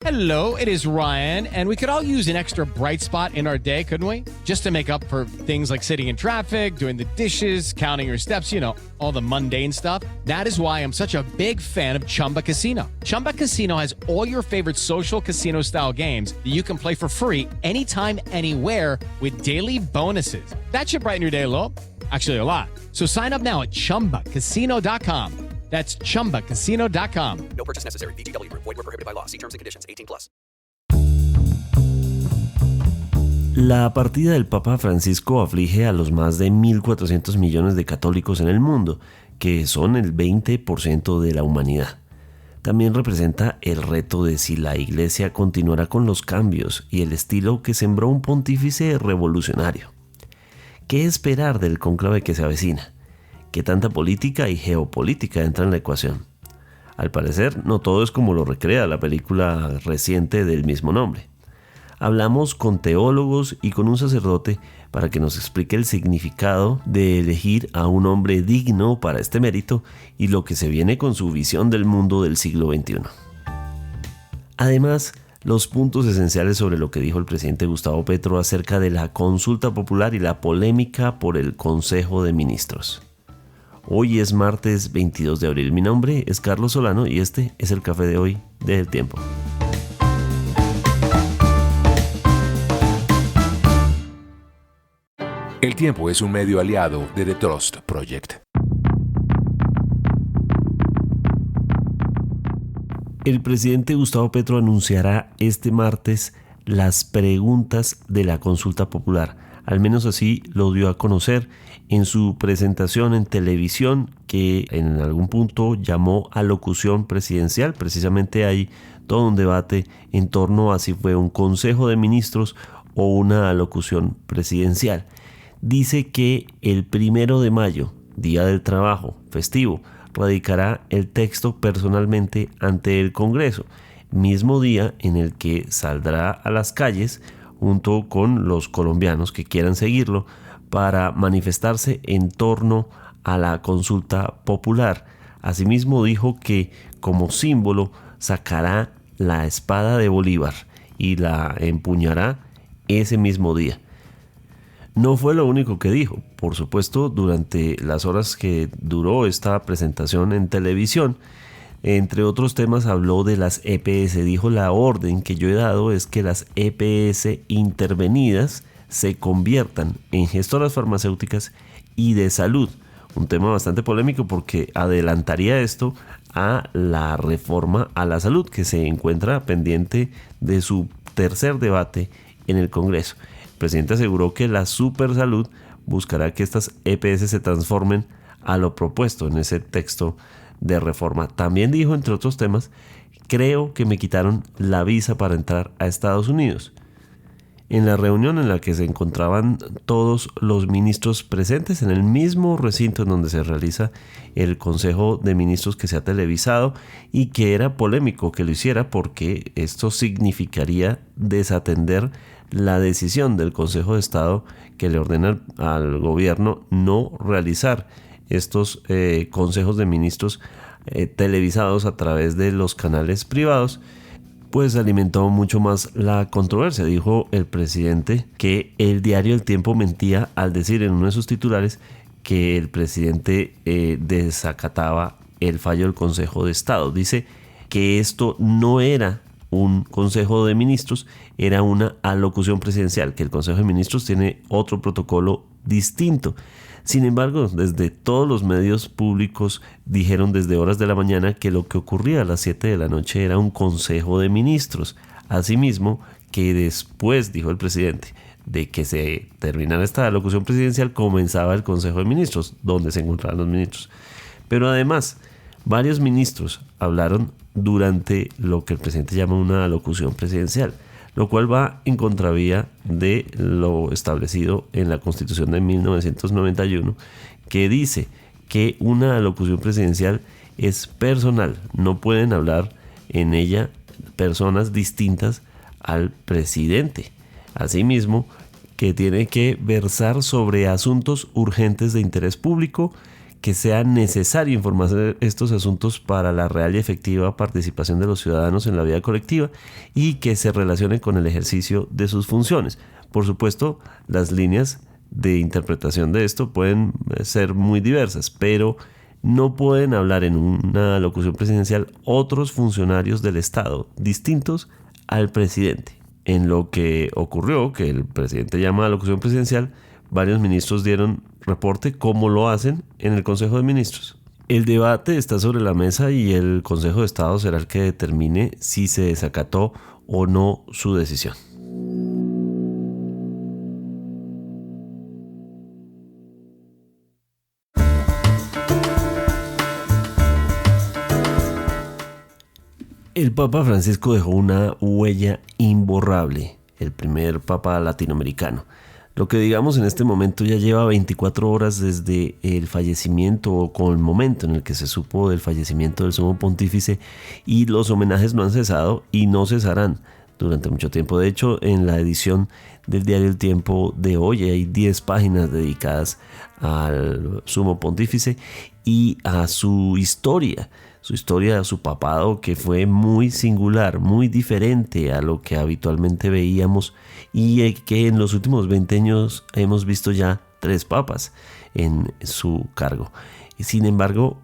Hello, it is Ryan, and we could all use an extra bright spot in our day, couldn't we? Just to make up for things like sitting in traffic, doing the dishes, counting your steps, you know, all the mundane stuff. That is why I'm such a big fan of Chumba Casino. Chumba Casino has all your favorite social casino-style games that you can play for free anytime, anywhere with daily bonuses. That should brighten your day a little. Actually, a lot. So sign up now at ChumbaCasino.com. That's ChumbaCasino.com. No purchase necessary. VGW Group. Void where prohibited by law. See terms and conditions. 18+. La partida del Papa Francisco aflige a los más de 1.400 millones de católicos en el mundo, que son el 20% de la humanidad. También representa el reto de si la Iglesia continuará con los cambios y el estilo que sembró un pontífice revolucionario. ¿Qué esperar del cónclave que se avecina? ¿Qué tanta política y geopolítica entra en la ecuación? Al parecer, no todo es como lo recrea la película reciente del mismo nombre. Hablamos con teólogos y con un sacerdote para que nos explique el significado de elegir a un hombre digno para este mérito y lo que se viene con su visión del mundo del siglo XXI. Además, los puntos esenciales sobre lo que dijo el presidente Gustavo Petro acerca de la consulta popular y la polémica por el Consejo de Ministros. Hoy es martes 22 de abril. Mi nombre es Carlos Solano y este es el café de hoy de El Tiempo. El Tiempo es un medio aliado de The Trust Project. El presidente Gustavo Petro anunciará este martes las preguntas de la consulta popular. Al menos así lo dio a conocer en su presentación en televisión, que en algún punto llamó alocución presidencial. Precisamente hay todo un debate en torno a si fue un consejo de ministros o una alocución presidencial. Dice que el 1 de mayo, Día del Trabajo, festivo, radicará el texto personalmente ante el Congreso, mismo día en el que saldrá a las calles junto con los colombianos que quieran seguirlo para manifestarse en torno a la consulta popular. Asimismo dijo que como símbolo sacará la espada de Bolívar y la empuñará ese mismo día. No fue lo único que dijo. Por supuesto, durante las horas que duró esta presentación en televisión, entre otros temas habló de las EPS. Dijo: la orden que yo he dado es que las EPS intervenidas se conviertan en gestoras farmacéuticas y de salud. Un tema bastante polémico porque adelantaría esto a la reforma a la salud que se encuentra pendiente de su tercer debate en el Congreso. El presidente aseguró que la supersalud buscará que estas EPS se transformen a lo propuesto en ese texto de reforma. También dijo, entre otros temas: creo que me quitaron la visa para entrar a Estados Unidos. En la reunión en la que se encontraban todos los ministros presentes en el mismo recinto en donde se realiza el Consejo de Ministros que se ha televisado y que era polémico que lo hiciera porque esto significaría desatender la decisión del Consejo de Estado que le ordena al gobierno no realizar estos consejos de ministros televisados a través de los canales privados. Pues alimentó mucho más la controversia. Dijo el presidente que el diario El Tiempo mentía al decir en uno de sus titulares que el presidente desacataba el fallo del Consejo de Estado. Dice que esto no era un Consejo de Ministros, era una alocución presidencial, que el Consejo de Ministros tiene otro protocolo distinto. Sin embargo, desde todos los medios públicos dijeron desde horas de la mañana que lo que ocurría a las 7 de la noche era un Consejo de Ministros. Asimismo, que después, dijo el presidente, de que se terminara esta alocución presidencial, comenzaba el Consejo de Ministros, donde se encontraban los ministros. Pero además, varios ministros hablaron durante lo que el presidente llama una alocución presidencial, lo cual va en contravía de lo establecido en la Constitución de 1991, que dice que una alocución presidencial es personal, no pueden hablar en ella personas distintas al presidente. Asimismo, que tiene que versar sobre asuntos urgentes de interés público, que sea necesario informar estos asuntos para la real y efectiva participación de los ciudadanos en la vida colectiva y que se relacionen con el ejercicio de sus funciones. Por supuesto, las líneas de interpretación de esto pueden ser muy diversas, pero no pueden hablar en una locución presidencial otros funcionarios del Estado distintos al presidente. En lo que ocurrió, que el presidente llama a locución presidencial, varios ministros dieron reporte como lo hacen en el Consejo de Ministros. El debate está sobre la mesa y el Consejo de Estado será el que determine si se desacató o no su decisión. El Papa Francisco dejó una huella imborrable, el primer Papa latinoamericano. Lo que digamos en este momento ya lleva 24 horas desde el fallecimiento o con el momento en el que se supo del fallecimiento del Sumo Pontífice, y los homenajes no han cesado y no cesarán durante mucho tiempo. De hecho, en la edición del diario El Tiempo de hoy hay 10 páginas dedicadas al Sumo Pontífice y a su historia, a su papado, que fue muy singular, muy diferente a lo que habitualmente veíamos, y que en los últimos 20 años hemos visto ya 3 papas en su cargo. Sin embargo,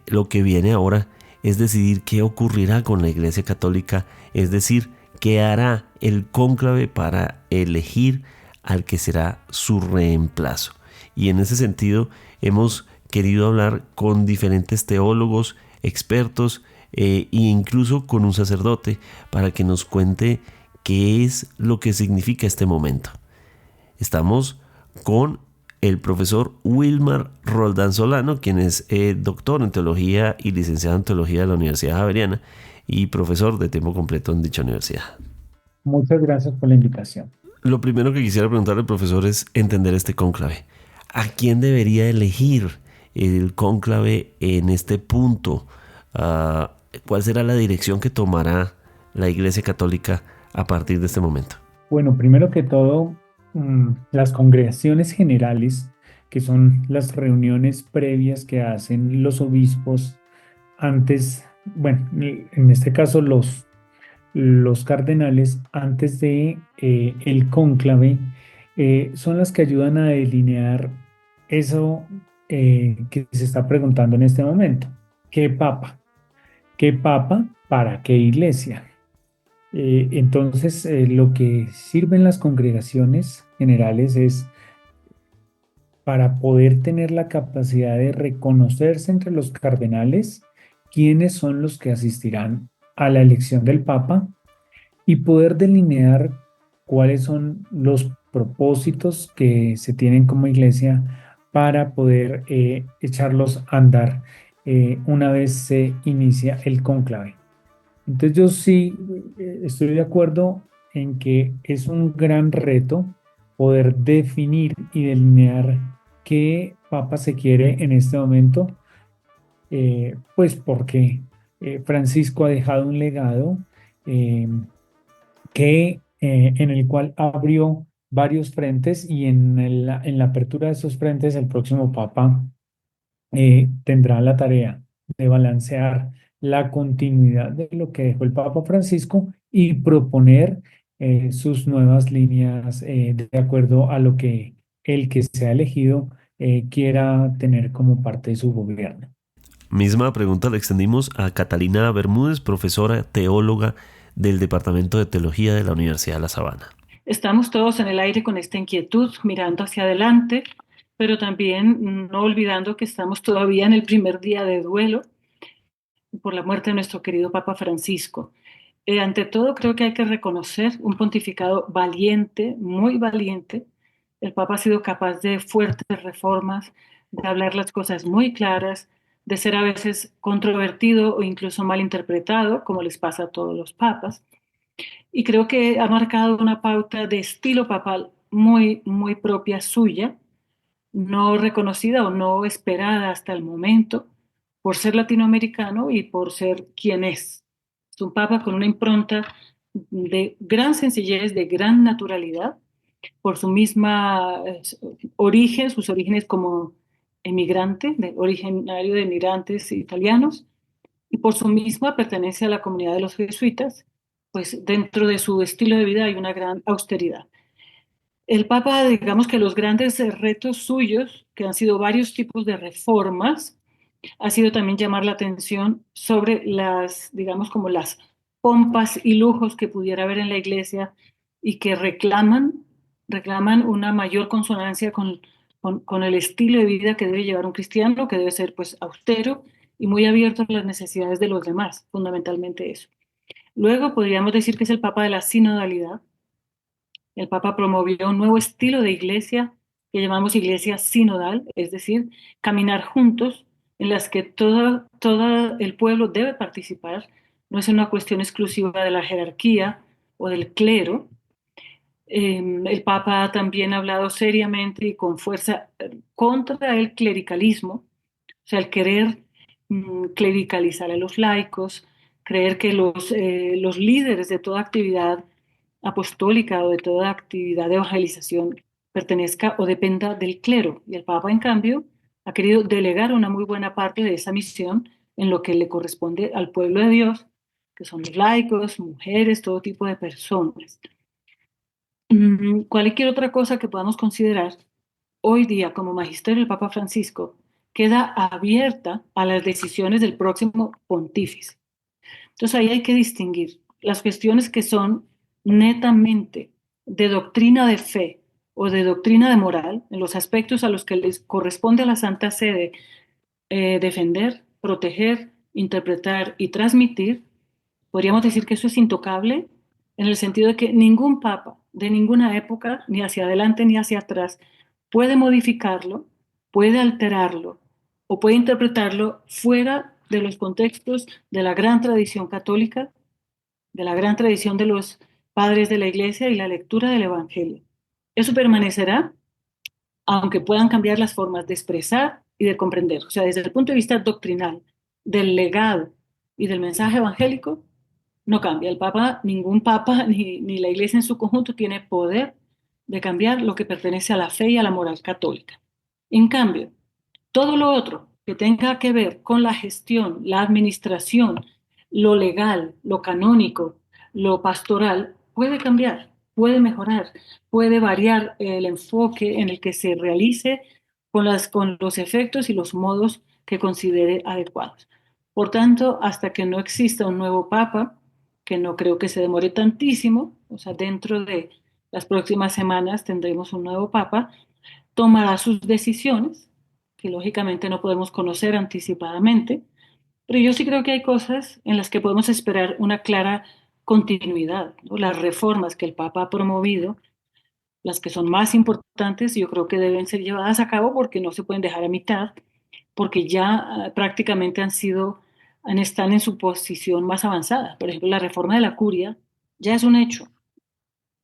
lo que viene ahora es decidir qué ocurrirá con la Iglesia Católica, es decir, qué hará el cónclave para elegir al que será su reemplazo. Y en ese sentido hemos querido hablar con diferentes teólogos, expertos e incluso con un sacerdote para que nos cuente qué es lo que significa este momento. Estamos con el profesor Wilmar Roldán Solano, quien es doctor en teología y licenciado en teología de la Universidad Javeriana y profesor de tiempo completo en dicha universidad. Muchas gracias por la invitación. Lo primero que quisiera preguntarle al profesor es entender este cónclave. ¿A quién debería elegir el cónclave en este punto? ¿Cuál será la dirección que tomará la Iglesia Católica a partir de este momento? Bueno, primero que todo, las congregaciones generales, que son las reuniones previas que hacen los obispos antes, bueno, en este caso los cardenales antes de el cónclave, son las que ayudan a delinear eso que se está preguntando en este momento. ¿Qué papa? ¿Qué papa para qué iglesia? Entonces, lo que sirven las congregaciones generales es para poder tener la capacidad de reconocerse entre los cardenales quiénes son los que asistirán a la elección del papa y poder delinear cuáles son los propósitos que se tienen como iglesia para poder echarlos a andar una vez se inicia el cónclave. Entonces yo sí estoy de acuerdo en que es un gran reto poder definir y delinear qué papa se quiere en este momento, pues porque Francisco ha dejado un legado eh, en el cual abrió varios frentes, y en la apertura de esos frentes el próximo papa tendrá la tarea de balancear la continuidad de lo que dejó el Papa Francisco y proponer sus nuevas líneas de acuerdo a lo que el que sea elegido quiera tener como parte de su gobierno. Misma pregunta le extendimos a Catalina Bermúdez, profesora teóloga del Departamento de Teología de la Universidad de La Sabana. Estamos todos en el aire con esta inquietud, mirando hacia adelante, pero también no olvidando que estamos todavía en el primer día de duelo por la muerte de nuestro querido Papa Francisco. Ante todo, creo que hay que reconocer un pontificado valiente, muy valiente. El Papa ha sido capaz de fuertes reformas, de hablar las cosas muy claras, de ser a veces controvertido o incluso malinterpretado, como les pasa a todos los papas. Y creo que ha marcado una pauta de estilo papal muy, muy propia suya, no reconocida o no esperada hasta el momento, por ser latinoamericano y por ser quien es. Es un papa con una impronta de gran sencillez, de gran naturalidad, por su misma origen, sus orígenes como emigrante, originario de emigrantes italianos, y por su misma pertenece a la comunidad de los jesuitas, pues dentro de su estilo de vida hay una gran austeridad. El Papa, digamos que los grandes retos suyos, que han sido varios tipos de reformas, ha sido también llamar la atención sobre las, digamos, como las pompas y lujos que pudiera haber en la iglesia y que reclaman una mayor consonancia con el estilo de vida que debe llevar un cristiano, que debe ser pues austero y muy abierto a las necesidades de los demás, fundamentalmente eso. Luego podríamos decir que es el Papa de la sinodalidad. El Papa promovió un nuevo estilo de iglesia que llamamos iglesia sinodal, es decir, caminar juntos en las que todo el pueblo debe participar. No es una cuestión exclusiva de la jerarquía o del clero. El Papa también ha hablado seriamente y con fuerza contra el clericalismo, o sea, el querer clericalizar a los laicos, creer que los líderes de toda actividad apostólica o de toda actividad de evangelización pertenezca o dependa del clero. Y el Papa, en cambio, ha querido delegar una muy buena parte de esa misión en lo que le corresponde al pueblo de Dios, que son los laicos, mujeres, todo tipo de personas. Cualquier otra cosa que podamos considerar hoy día como magisterio del Papa Francisco queda abierta a las decisiones del próximo pontífice. Entonces ahí hay que distinguir las cuestiones que son netamente de doctrina de fe o de doctrina de moral, en los aspectos a los que les corresponde a la Santa Sede defender, proteger, interpretar y transmitir. Podríamos decir que eso es intocable en el sentido de que ningún papa de ninguna época, ni hacia adelante ni hacia atrás, puede modificarlo, puede alterarlo o puede interpretarlo fuera de los contextos de la gran tradición católica, de la gran tradición de los padres de la Iglesia y la lectura del Evangelio. Eso permanecerá, aunque puedan cambiar las formas de expresar y de comprender. O sea, desde el punto de vista doctrinal, del legado y del mensaje evangélico, no cambia. El Papa, ningún Papa, ni la Iglesia en su conjunto tiene poder de cambiar lo que pertenece a la fe y a la moral católica. En cambio, todo lo otro que tenga que ver con la gestión, la administración, lo legal, lo canónico, lo pastoral, puede cambiar, puede mejorar, puede variar el enfoque en el que se realice con los efectos y los modos que considere adecuados. Por tanto, hasta que no exista un nuevo Papa, que no creo que se demore tantísimo, o sea, dentro de las próximas semanas tendremos un nuevo Papa, tomará sus decisiones, que lógicamente no podemos conocer anticipadamente, pero yo sí creo que hay cosas en las que podemos esperar una clara continuidad, ¿no? Las reformas que el Papa ha promovido, las que son más importantes, yo creo que deben ser llevadas a cabo porque no se pueden dejar a mitad, porque ya prácticamente están en su posición más avanzada. Por ejemplo, la reforma de la curia ya es un hecho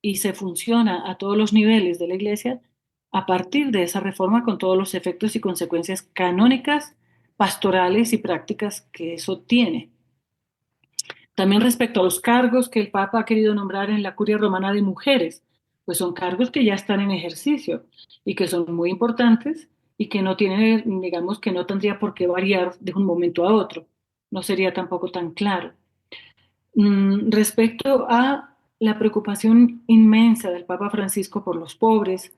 y se funciona a todos los niveles de la Iglesia a partir de esa reforma con todos los efectos y consecuencias canónicas, pastorales y prácticas que eso tiene. También respecto a los cargos que el Papa ha querido nombrar en la Curia Romana de mujeres, pues son cargos que ya están en ejercicio y que son muy importantes y que no tienen, digamos, que no tendría por qué variar de un momento a otro. No sería tampoco tan claro. Respecto a la preocupación inmensa del Papa Francisco por los pobres,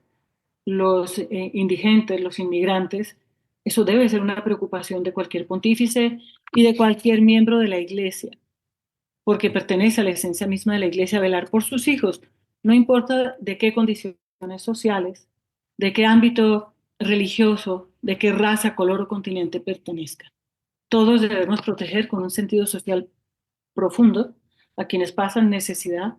los indigentes, los inmigrantes, eso debe ser una preocupación de cualquier pontífice y de cualquier miembro de la Iglesia, porque pertenece a la esencia misma de la Iglesia velar por sus hijos, no importa de qué condiciones sociales, de qué ámbito religioso, de qué raza, color o continente pertenezca. Todos debemos proteger con un sentido social profundo a quienes pasan necesidad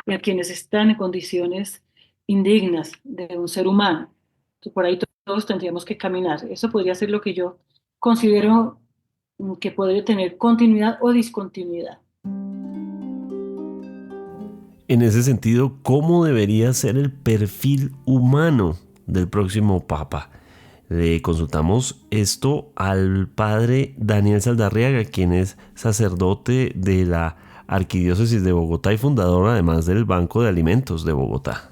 y a quienes están en condiciones indignas de un ser humano. Entonces, por ahí todos tendríamos que caminar. Eso podría ser lo que yo considero que puede tener continuidad o discontinuidad. En ese sentido, ¿cómo debería ser el perfil humano del próximo Papa? Le consultamos esto al padre Daniel Saldarriaga, quien es sacerdote de la Arquidiócesis de Bogotá y fundador además del Banco de Alimentos de Bogotá.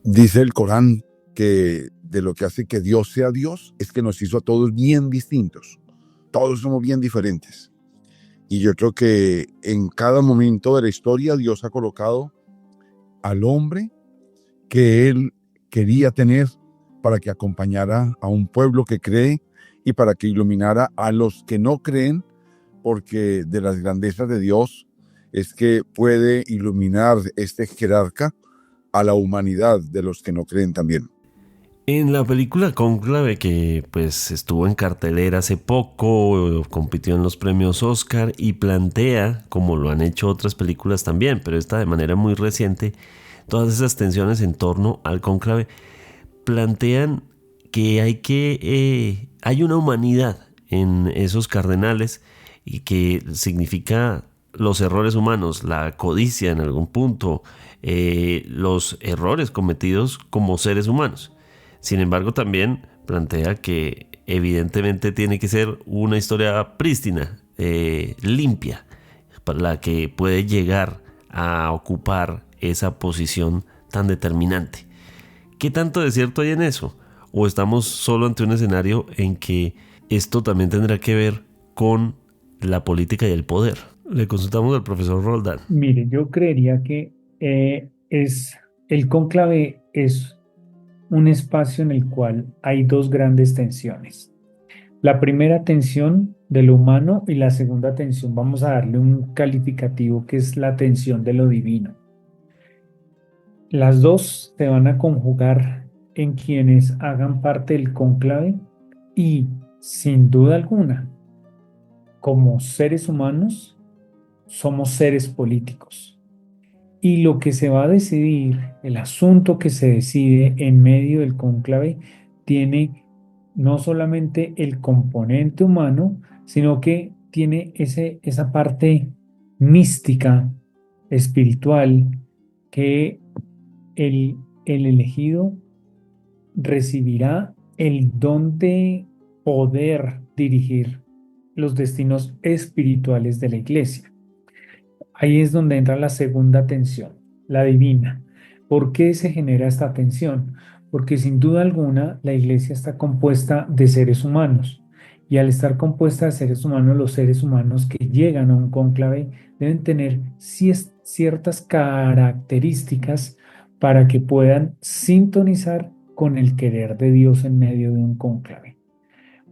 Dice el Corán que de lo que hace que Dios sea Dios es que nos hizo a todos bien distintos. Todos somos bien diferentes. Y yo creo que en cada momento de la historia Dios ha colocado al hombre que Él quería tener para que acompañara a un pueblo que cree y para que iluminara a los que no creen, porque de las grandezas de Dios es que puede iluminar este jerarca a la humanidad de los que no creen también. En la película Cónclave, que pues estuvo en cartelera hace poco, compitió en los premios Oscar y plantea, como lo han hecho otras películas también, pero esta de manera muy reciente, todas esas tensiones en torno al cónclave, plantean que hay una humanidad en esos cardenales y que significa los errores humanos, la codicia en algún punto, los errores cometidos como seres humanos. Sin embargo, también plantea que evidentemente tiene que ser una historia prístina, limpia, para la que puede llegar a ocupar esa posición tan determinante. ¿Qué tanto de cierto hay en eso? ¿O estamos solo ante un escenario en que esto también tendrá que ver con la política y el poder? Le consultamos al profesor Roldán. Mire, yo creería que el cónclave es un espacio en el cual hay dos grandes tensiones. La primera tensión de lo humano y la segunda tensión, vamos a darle un calificativo que es la tensión de lo divino. Las dos se van a conjugar en quienes hagan parte del cónclave y, sin duda alguna, como seres humanos, somos seres políticos. Y lo que se va a decidir, el asunto que se decide en medio del cónclave, tiene no solamente el componente humano, sino que tiene esa parte mística, espiritual, que el elegido recibirá el don de poder dirigir los destinos espirituales de la iglesia. Ahí es donde entra la segunda tensión, la divina. ¿Por qué se genera esta tensión? Porque sin duda alguna la iglesia está compuesta de seres humanos. Y al estar compuesta de seres humanos, los seres humanos que llegan a un cónclave deben tener ciertas características para que puedan sintonizar con el querer de Dios en medio de un cónclave.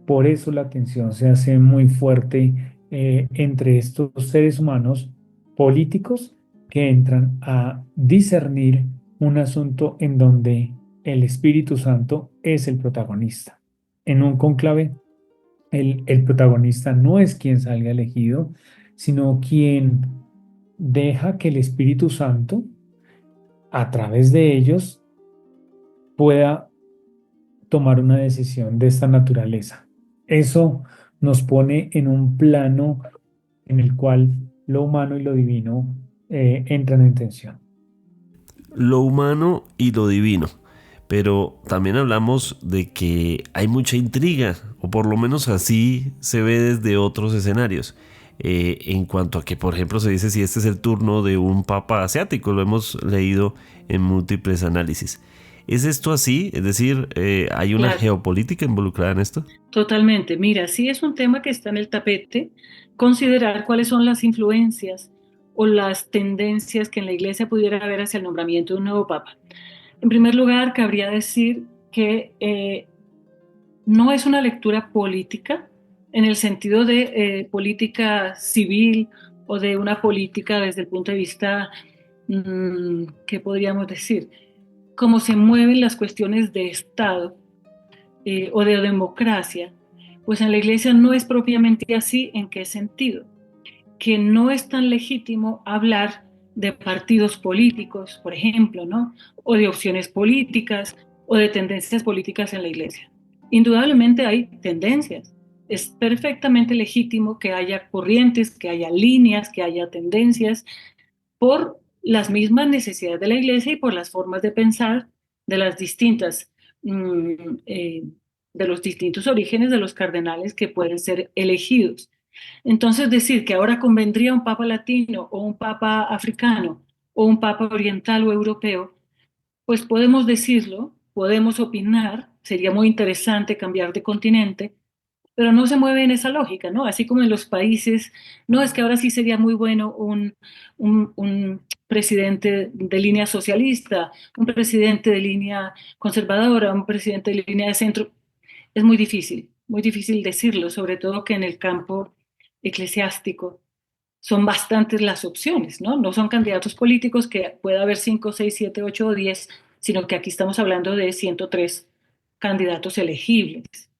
Por eso la tensión se hace muy fuerte entre estos seres humanos políticos que entran a discernir un asunto en donde el Espíritu Santo es el protagonista. En un cónclave, el protagonista no es quien salga elegido, sino quien deja que el Espíritu Santo, a través de ellos, pueda tomar una decisión de esta naturaleza. Eso nos pone en un plano en el cual lo humano y lo divino entran en tensión. Lo humano y lo divino. Pero también hablamos de que hay mucha intriga, o por lo menos así se ve desde otros escenarios. En cuanto a que, por ejemplo, se dice si este es el turno de un papa asiático, lo hemos leído en múltiples análisis. ¿Es esto así? Es decir, ¿hay una geopolítica involucrada en esto? Totalmente. Mira, sí es un tema que está en el tapete, considerar cuáles son las influencias o las tendencias que en la Iglesia pudiera haber hacia el nombramiento de un nuevo papa. En primer lugar, cabría decir que no es una lectura política en el sentido de política civil o de una política desde el punto de vista, ¿qué podríamos decir? Cómo se mueven las cuestiones de Estado o de democracia, pues en la Iglesia no es propiamente así. ¿En qué sentido? Que no es tan legítimo hablar de partidos políticos, por ejemplo, ¿no? O de opciones políticas o de tendencias políticas en la Iglesia. Indudablemente hay tendencias. Es perfectamente legítimo que haya corrientes, que haya líneas, que haya tendencias por las mismas necesidades de la Iglesia y por las formas de pensar de las distintas, de los distintos orígenes de los cardenales que pueden ser elegidos. Entonces, decir que ahora convendría un papa latino o un papa africano o un papa oriental o europeo, pues podemos decirlo, podemos opinar, sería muy interesante cambiar de continente, pero no se mueve en esa lógica, ¿no? Así como en los países, no es que ahora sí sería muy bueno un presidente de línea socialista, un presidente de línea conservadora, un presidente de línea de centro. Es muy difícil decirlo, sobre todo que en el campo eclesiástico son bastantes las opciones, ¿no? No son candidatos políticos que pueda haber 5, 6, 7, 8 o 10, sino que aquí estamos hablando de 103 candidatos elegibles.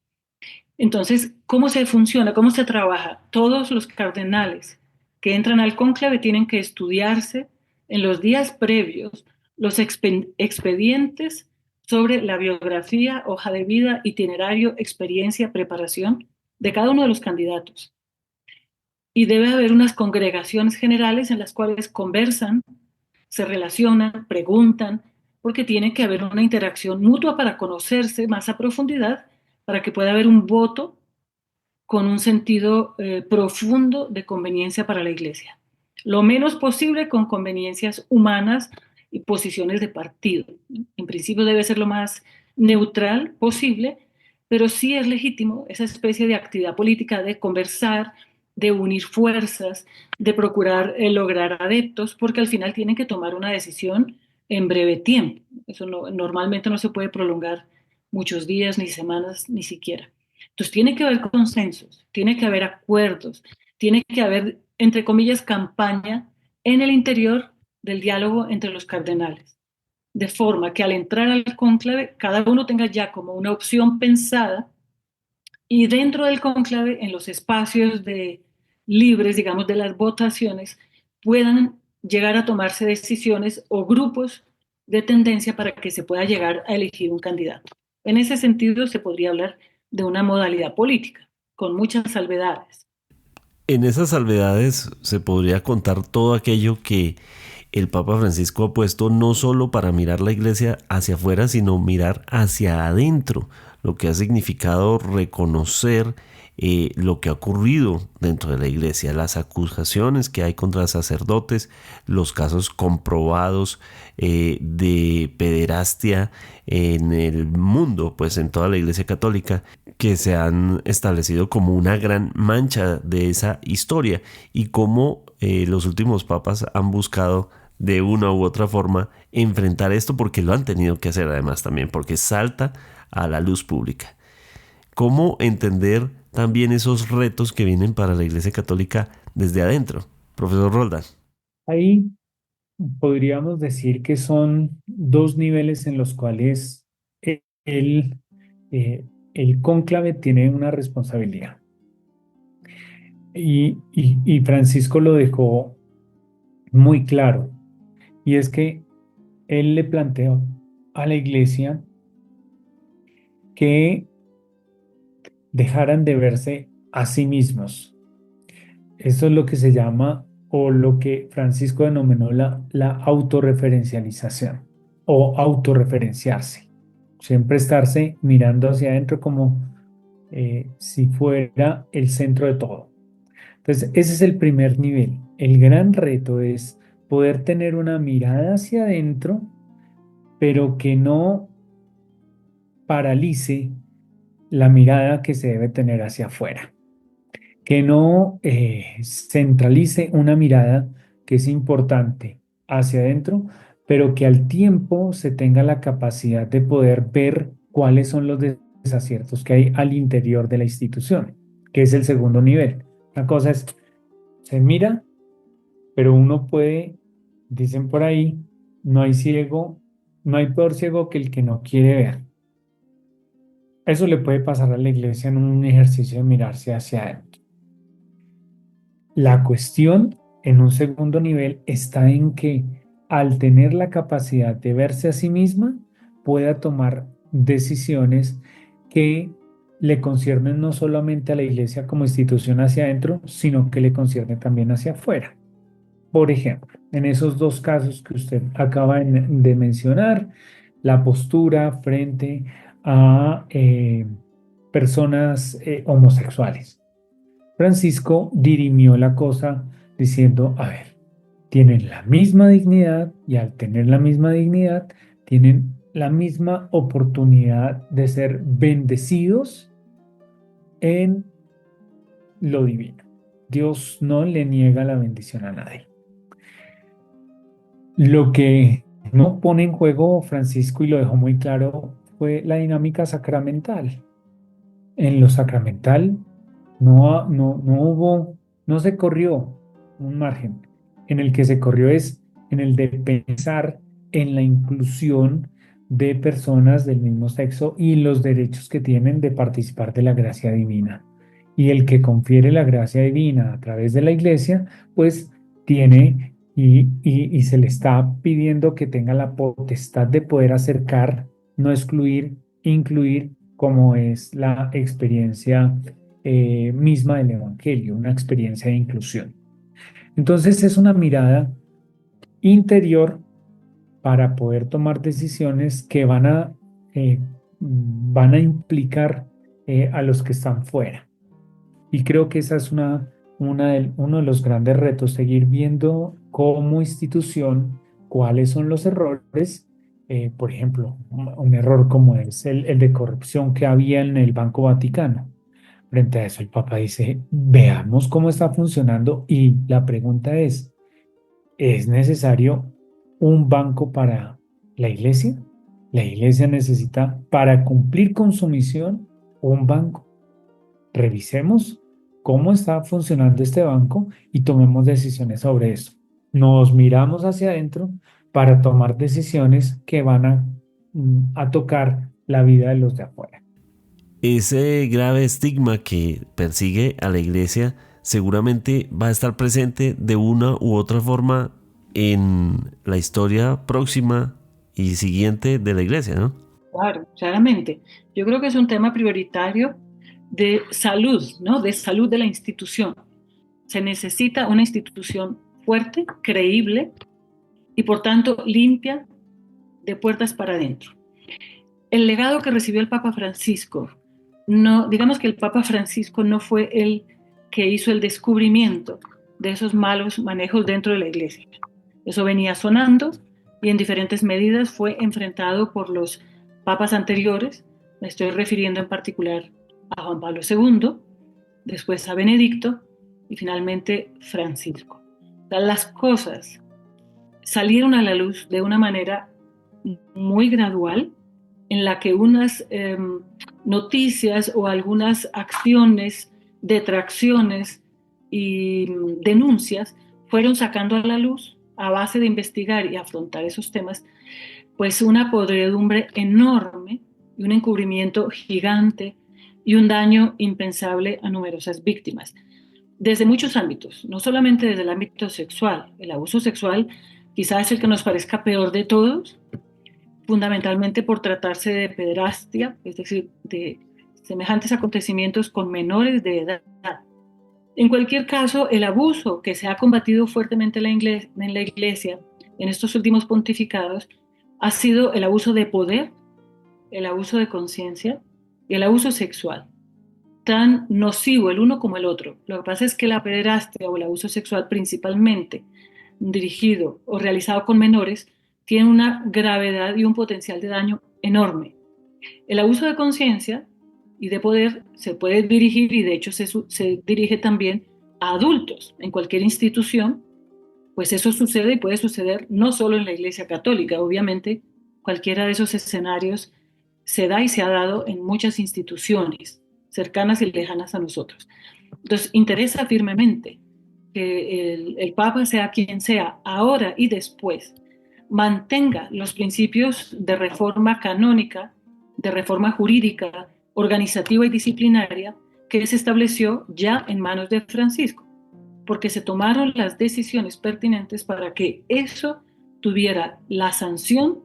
Entonces, ¿cómo se funciona? ¿Cómo se trabaja? Todos los cardenales que entran al cónclave tienen que estudiarse en los días previos los expedientes sobre la biografía, hoja de vida, itinerario, experiencia, preparación de cada uno de los candidatos. Y debe haber unas congregaciones generales en las cuales conversan, se relacionan, preguntan, porque tiene que haber una interacción mutua para conocerse más a profundidad, para que pueda haber un voto con un sentido profundo de conveniencia para la Iglesia. Lo menos posible con conveniencias humanas y posiciones de partido. En principio debe ser lo más neutral posible, pero sí es legítimo esa especie de actividad política de conversar, de unir fuerzas, de procurar lograr adeptos, porque al final tienen que tomar una decisión en breve tiempo. Eso normalmente no se puede prolongar muchos días, ni semanas, ni siquiera. Entonces tiene que haber consensos, tiene que haber acuerdos, tiene que haber, entre comillas, campaña en el interior del diálogo entre los cardenales, de forma que al entrar al cónclave cada uno tenga ya como una opción pensada y dentro del cónclave, en los espacios libres, digamos, de las votaciones, puedan llegar a tomarse decisiones o grupos de tendencia para que se pueda llegar a elegir un candidato. En ese sentido, se podría hablar de una modalidad política, con muchas salvedades. En esas salvedades se podría contar todo aquello que el Papa Francisco ha puesto no solo para mirar la iglesia hacia afuera, sino mirar hacia adentro, lo que ha significado reconocer lo que ha ocurrido dentro de la iglesia, las acusaciones que hay contra sacerdotes, los casos comprobados de pederastia en el mundo, pues en toda la iglesia católica, que se han establecido como una gran mancha de esa historia, y cómo los últimos papas han buscado de una u otra forma enfrentar esto, porque lo han tenido que hacer además también, porque salta a la luz pública. ¿Cómo entender también esos retos que vienen para la Iglesia Católica desde adentro? Profesor Roldán. Ahí podríamos decir que son dos niveles en los cuales el, el cónclave tiene una responsabilidad. Y Francisco lo dejó muy claro, y es que él le planteó a la iglesia que dejaran de verse a sí mismos. Eso es lo que se llama, o lo que Francisco denominó la autorreferencialización o autorreferenciarse. Siempre estarse mirando hacia adentro como si fuera el centro de todo. Entonces, ese es el primer nivel. El gran reto es poder tener una mirada hacia adentro, pero que no paralice la mirada que se debe tener hacia afuera, que no centralice una mirada que es importante hacia adentro, pero que al tiempo se tenga la capacidad de poder ver cuáles son los desaciertos que hay al interior de la institución, que es el segundo nivel. Una cosa es, se mira, pero uno puede, dicen por ahí, no hay ciego, no hay peor ciego que el que no quiere ver. Eso le puede pasar a la iglesia en un ejercicio de mirarse hacia adentro. La cuestión, en un segundo nivel, está en que al tener la capacidad de verse a sí misma, pueda tomar decisiones que le conciernen no solamente a la iglesia como institución hacia adentro, sino que le conciernen también hacia afuera. Por ejemplo, en esos dos casos que usted acaba de mencionar, la postura frente a personas homosexuales. Francisco dirimió la cosa diciendo, a ver, tienen la misma dignidad, y al tener la misma dignidad tienen la misma oportunidad de ser bendecidos en lo divino. Dios no le niega la bendición a nadie. Lo que no pone en juego Francisco, y lo dejó muy claro, fue la dinámica sacramental. En lo sacramental no se corrió un margen. En el que se corrió es en el de pensar en la inclusión de personas del mismo sexo y los derechos que tienen de participar de la gracia divina. Y el que confiere la gracia divina a través de la iglesia, pues tiene y se le está pidiendo que tenga la potestad de poder acercar, no excluir, incluir, como es la experiencia misma del Evangelio, una experiencia de inclusión. Entonces es una mirada interior para poder tomar decisiones que van a implicar a los que están fuera. Y creo que esa es uno de los grandes retos, seguir viendo como institución cuáles son los errores. Por ejemplo, un error como es el de corrupción que había en el Banco Vaticano. Frente a eso, el Papa dice, veamos cómo está funcionando y la pregunta ¿es necesario un banco para la iglesia? La iglesia necesita, para cumplir con su misión, un banco. Revisemos cómo está funcionando este banco y tomemos decisiones sobre eso. Nos miramos hacia adentro para tomar decisiones que van a tocar la vida de los de afuera. Ese grave estigma que persigue a la iglesia seguramente va a estar presente de una u otra forma en la historia próxima y siguiente de la iglesia, ¿no? Claro, claramente. Yo creo que es un tema prioritario de salud, ¿no? De salud de la institución. Se necesita una institución fuerte, creíble y por tanto limpia de puertas para adentro. El legado que recibió el Papa Francisco, digamos que el Papa Francisco no fue el que hizo el descubrimiento de esos malos manejos dentro de la iglesia. Eso venía sonando y en diferentes medidas fue enfrentado por los papas anteriores. Me estoy refiriendo en particular a Juan Pablo II, después a Benedicto y finalmente Francisco. Las cosas salieron a la luz de una manera muy gradual, en la que unas noticias o algunas acciones, detracciones y denuncias fueron sacando a la luz, a base de investigar y afrontar esos temas, pues una podredumbre enorme y un encubrimiento gigante y un daño impensable a numerosas víctimas. Desde muchos ámbitos, no solamente desde el ámbito sexual. El abuso sexual quizás es el que nos parezca peor de todos, fundamentalmente por tratarse de pederastia, es decir, de semejantes acontecimientos con menores de edad. En cualquier caso, el abuso que se ha combatido fuertemente en la iglesia en estos últimos pontificados ha sido el abuso de poder, el abuso de conciencia y el abuso sexual, tan nocivo el uno como el otro. Lo que pasa es que la pederastia o el abuso sexual principalmente dirigido o realizado con menores tiene una gravedad y un potencial de daño enorme. El abuso de conciencia y de poder se puede dirigir, y de hecho se dirige también a adultos en cualquier institución, pues eso sucede y puede suceder no solo en la Iglesia Católica. Obviamente cualquiera de esos escenarios se da y se ha dado en muchas instituciones cercanas y lejanas a nosotros. Entonces interesa firmemente que el Papa, sea quien sea, ahora y después, mantenga los principios de reforma canónica, de reforma jurídica, organizativa y disciplinaria que se estableció ya en manos de Francisco, porque se tomaron las decisiones pertinentes para que eso tuviera la sanción,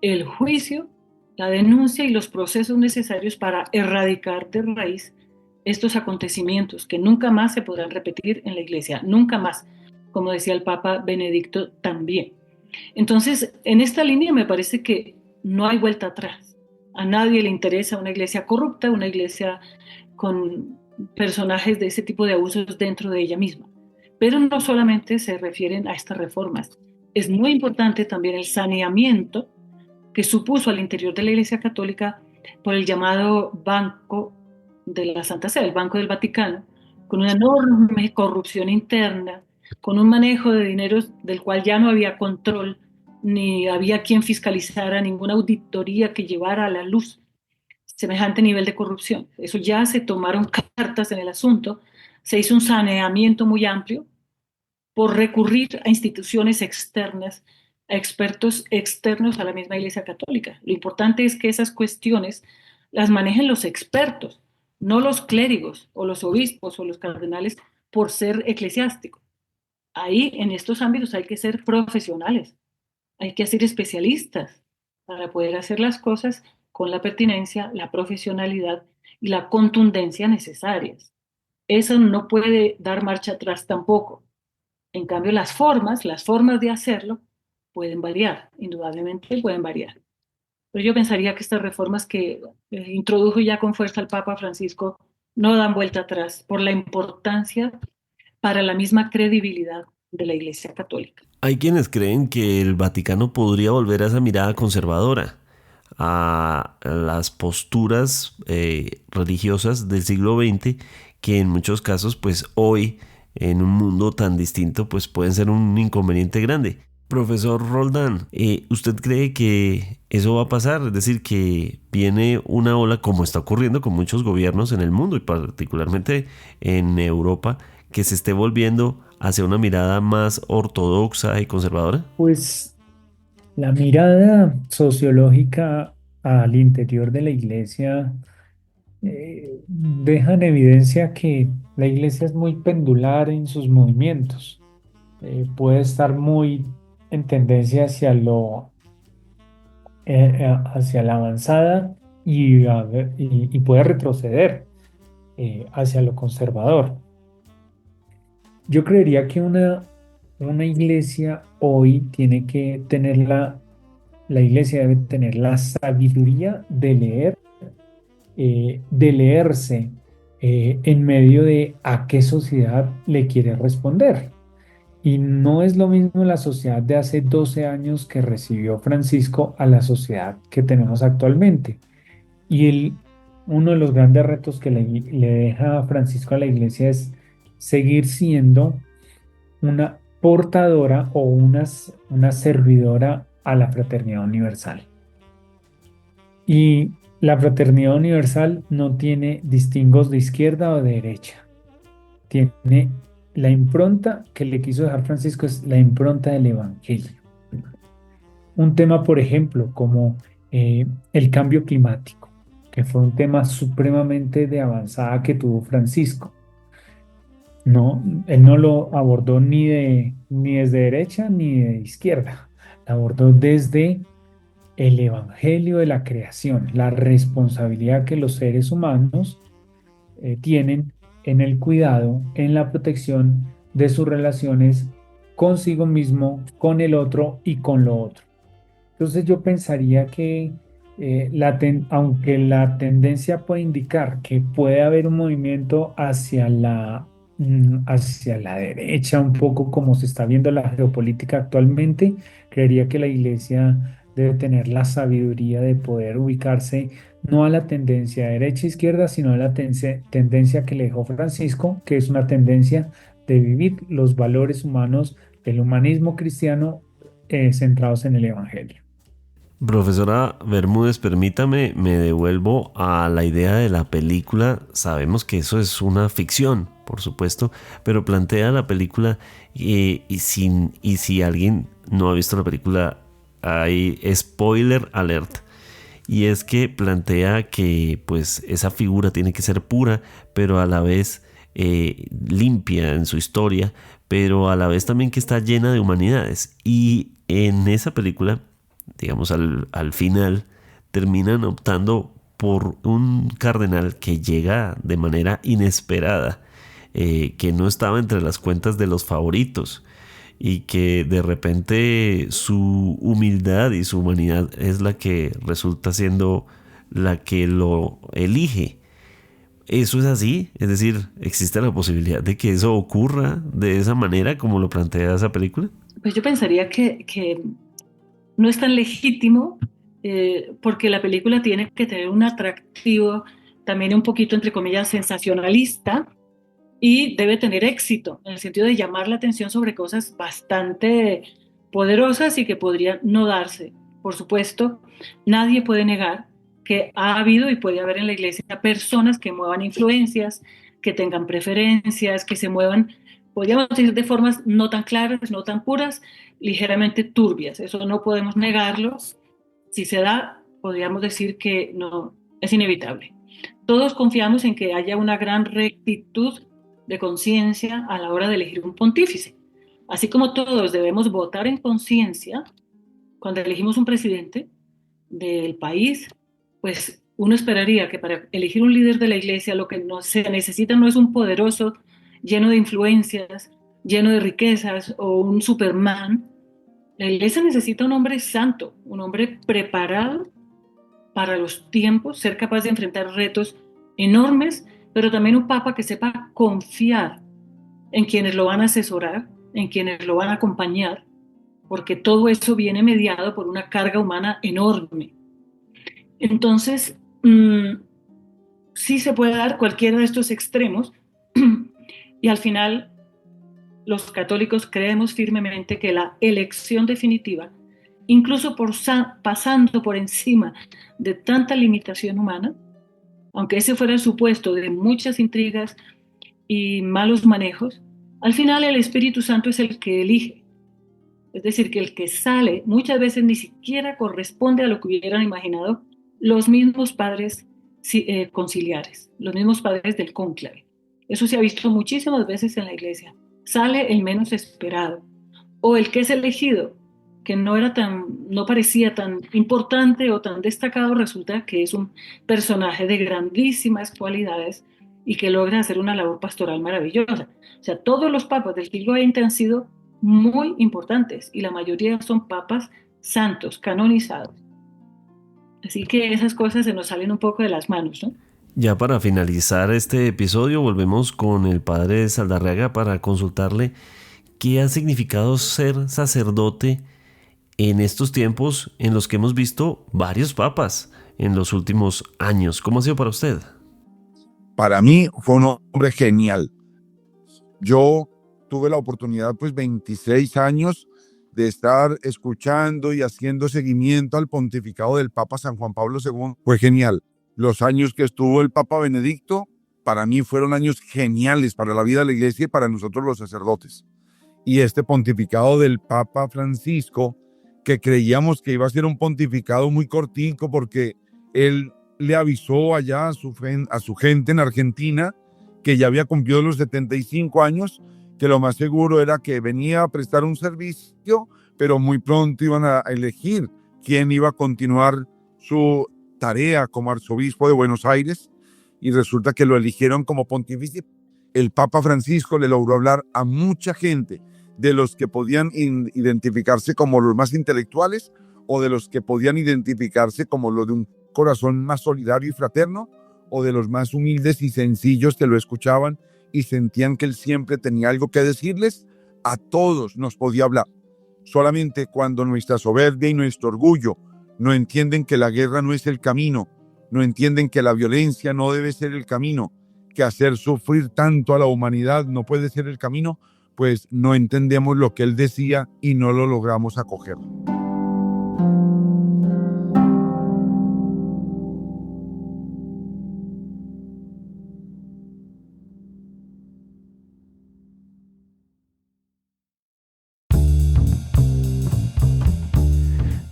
el juicio, la denuncia y los procesos necesarios para erradicar de raíz estos acontecimientos que nunca más se podrán repetir en la Iglesia, nunca más, como decía el Papa Benedicto también. Entonces, en esta línea me parece que no hay vuelta atrás. A nadie le interesa una iglesia corrupta, una iglesia con personajes de ese tipo de abusos dentro de ella misma. Pero no solamente se refieren a estas reformas. Es muy importante también el saneamiento que supuso al interior de la Iglesia Católica por el llamado Banco de la Santa Sede, el Banco del Vaticano, con una enorme corrupción interna, con un manejo de dineros del cual ya no había control, ni había quien fiscalizara, ninguna auditoría que llevara a la luz semejante nivel de corrupción. Eso ya se tomaron cartas en el asunto, se hizo un saneamiento muy amplio por recurrir a instituciones externas, a expertos externos a la misma Iglesia Católica. Lo importante es que esas cuestiones las manejen los expertos, no los clérigos o los obispos o los cardenales por ser eclesiásticos. Ahí, en estos ámbitos, hay que ser profesionales, hay que ser especialistas para poder hacer las cosas con la pertinencia, la profesionalidad y la contundencia necesarias. Eso no puede dar marcha atrás tampoco. En cambio, las formas de hacerlo pueden variar, indudablemente pueden variar. Pero yo pensaría que estas reformas que introdujo ya con fuerza el Papa Francisco no dan vuelta atrás por la importancia para la misma credibilidad de la Iglesia Católica. Hay quienes creen que el Vaticano podría volver a esa mirada conservadora, a las posturas religiosas del siglo XX, que en muchos casos, pues hoy, en un mundo tan distinto, pues pueden ser un inconveniente grande. Profesor Roldán, ¿usted cree que eso va a pasar? Es decir, que viene una ola, como está ocurriendo con muchos gobiernos en el mundo y particularmente en Europa, que se esté volviendo hacia una mirada más ortodoxa y conservadora. Pues la mirada sociológica al interior de la iglesia deja en evidencia que la iglesia es muy pendular en sus movimientos. Puede estar muy en tendencia hacia la avanzada y puede retroceder hacia lo conservador. Yo creería que una iglesia hoy tiene que tener la iglesia debe tener la sabiduría de leerse en medio de a qué sociedad le quiere responder. Y no es lo mismo la sociedad de hace 12 años que recibió Francisco a la sociedad que tenemos actualmente. Y uno de los grandes retos que le deja Francisco a la iglesia es seguir siendo una portadora o una servidora a la fraternidad universal. Y la fraternidad universal no tiene distingos de izquierda o de derecha. Tiene la impronta que le quiso dejar Francisco es la impronta del Evangelio. Un tema, por ejemplo, como el cambio climático, que fue un tema supremamente de avanzada que tuvo Francisco. No, él no lo abordó ni desde derecha ni de izquierda. Lo abordó desde el Evangelio de la creación, la responsabilidad que los seres humanos tienen en el cuidado, en la protección de sus relaciones consigo mismo, con el otro y con lo otro. Entonces yo pensaría que aunque la tendencia puede indicar que puede haber un movimiento hacia la derecha, un poco como se está viendo la geopolítica actualmente, creería que la iglesia debe tener la sabiduría de poder ubicarse no a la tendencia derecha-izquierda, sino a la tendencia que le dejó Francisco, que es una tendencia de vivir los valores humanos del humanismo cristiano centrados en el Evangelio. Profesora Bermúdez, permítame, me devuelvo a la idea de la película. Sabemos que eso es una ficción, por supuesto, pero plantea la película y si alguien no ha visto la película, hay spoiler alert. Y es que plantea que pues esa figura tiene que ser pura, pero a la vez limpia en su historia, pero a la vez también que está llena de humanidades. Y en esa película, digamos al final, terminan optando por un cardenal que llega de manera inesperada, que no estaba entre las cuentas de los favoritos y que de repente su humildad y su humanidad es la que resulta siendo la que lo elige. ¿Eso es así? Es decir, ¿existe la posibilidad de que eso ocurra de esa manera como lo plantea esa película? Pues yo pensaría que no es tan legítimo porque la película tiene que tener un atractivo también un poquito, entre comillas, sensacionalista, y debe tener éxito, en el sentido de llamar la atención sobre cosas bastante poderosas y que podrían no darse. Por supuesto, nadie puede negar que ha habido y puede haber en la iglesia personas que muevan influencias, que tengan preferencias, que se muevan, podríamos decir, de formas no tan claras, no tan puras, ligeramente turbias. Eso no podemos negarlo. Si se da, podríamos decir que no, es inevitable. Todos confiamos en que haya una gran rectitud de conciencia a la hora de elegir un pontífice. Así como todos debemos votar en conciencia cuando elegimos un presidente del país, pues uno esperaría que para elegir un líder de la iglesia lo que se necesita no es un poderoso lleno de influencias, lleno de riquezas o un Superman. La iglesia necesita un hombre santo, un hombre preparado para los tiempos, ser capaz de enfrentar retos enormes, pero también un papa que sepa confiar en quienes lo van a asesorar, en quienes lo van a acompañar, porque todo eso viene mediado por una carga humana enorme. Entonces, sí se puede dar cualquiera de estos extremos y al final los católicos creemos firmemente que la elección definitiva, incluso pasando por encima de tanta limitación humana, aunque ese fuera el supuesto de muchas intrigas y malos manejos, al final el Espíritu Santo es el que elige. Es decir, que el que sale muchas veces ni siquiera corresponde a lo que hubieran imaginado los mismos padres conciliares, los mismos padres del cónclave. Eso se ha visto muchísimas veces en la iglesia. Sale el menos esperado, o el que es elegido, que no parecía tan importante o tan destacado, resulta que es un personaje de grandísimas cualidades y que logra hacer una labor pastoral maravillosa. O sea, todos los papas del siglo XX han sido muy importantes y la mayoría son papas santos, canonizados. Así que esas cosas se nos salen un poco de las manos, ¿no? Ya para finalizar este episodio, volvemos con el padre Saldarriaga para consultarle qué ha significado ser sacerdote en estos tiempos en los que hemos visto varios papas en los últimos años. ¿Cómo ha sido para usted? Para mí fue un hombre genial. Yo tuve la oportunidad, 26 años, de estar escuchando y haciendo seguimiento al pontificado del Papa San Juan Pablo II. Fue genial. Los años que estuvo el Papa Benedicto, para mí fueron años geniales para la vida de la iglesia y para nosotros los sacerdotes. Y este pontificado del Papa Francisco, que creíamos que iba a ser un pontificado muy cortico porque él le avisó allá a su gente en Argentina que ya había cumplido los 75 años, que lo más seguro era que venía a prestar un servicio, pero muy pronto iban a elegir quién iba a continuar su tarea como arzobispo de Buenos Aires, y resulta que lo eligieron como pontífice. El Papa Francisco le logró hablar a mucha gente, de los que podían identificarse como los más intelectuales o de los que podían identificarse como los de un corazón más solidario y fraterno, o de los más humildes y sencillos que lo escuchaban y sentían que él siempre tenía algo que decirles. A todos nos podía hablar. Solamente cuando nuestra soberbia y nuestro orgullo no entienden que la guerra no es el camino, no entienden que la violencia no debe ser el camino, que hacer sufrir tanto a la humanidad no puede ser el camino, pues no entendemos lo que él decía y no lo logramos acoger.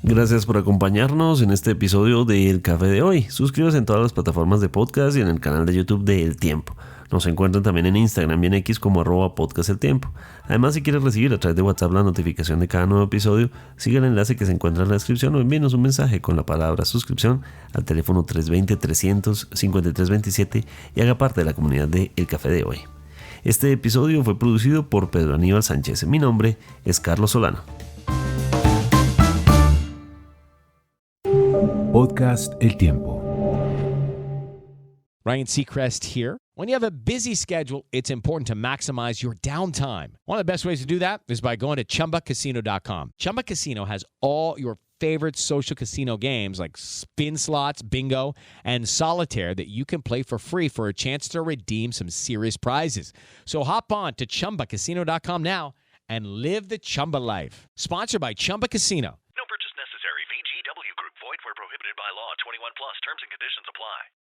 Gracias por acompañarnos en este episodio de El Café de hoy. Suscríbase en todas las plataformas de podcast y en el canal de YouTube de El Tiempo. Nos encuentran también en Instagram y en X como @podcasteltiempo. Además, si quieres recibir a través de WhatsApp la notificación de cada nuevo episodio, siga el enlace que se encuentra en la descripción o envíenos un mensaje con la palabra suscripción al teléfono 320-300-5327 y haga parte de la comunidad de El Café de hoy. Este episodio fue producido por Pedro Aníbal Sánchez. Mi nombre es Carlos Solano. Podcast El Tiempo. Ryan Seacrest here. When you have a busy schedule, it's important to maximize your downtime. One of the best ways to do that is by going to ChumbaCasino.com. Chumba Casino has all your favorite social casino games like spin slots, bingo, and solitaire that you can play for free for a chance to redeem some serious prizes. So hop on to ChumbaCasino.com now and live the Chumba life. Sponsored by Chumba Casino. No purchase necessary. VGW Group. Void where prohibited by law. 21 plus. Terms and conditions apply.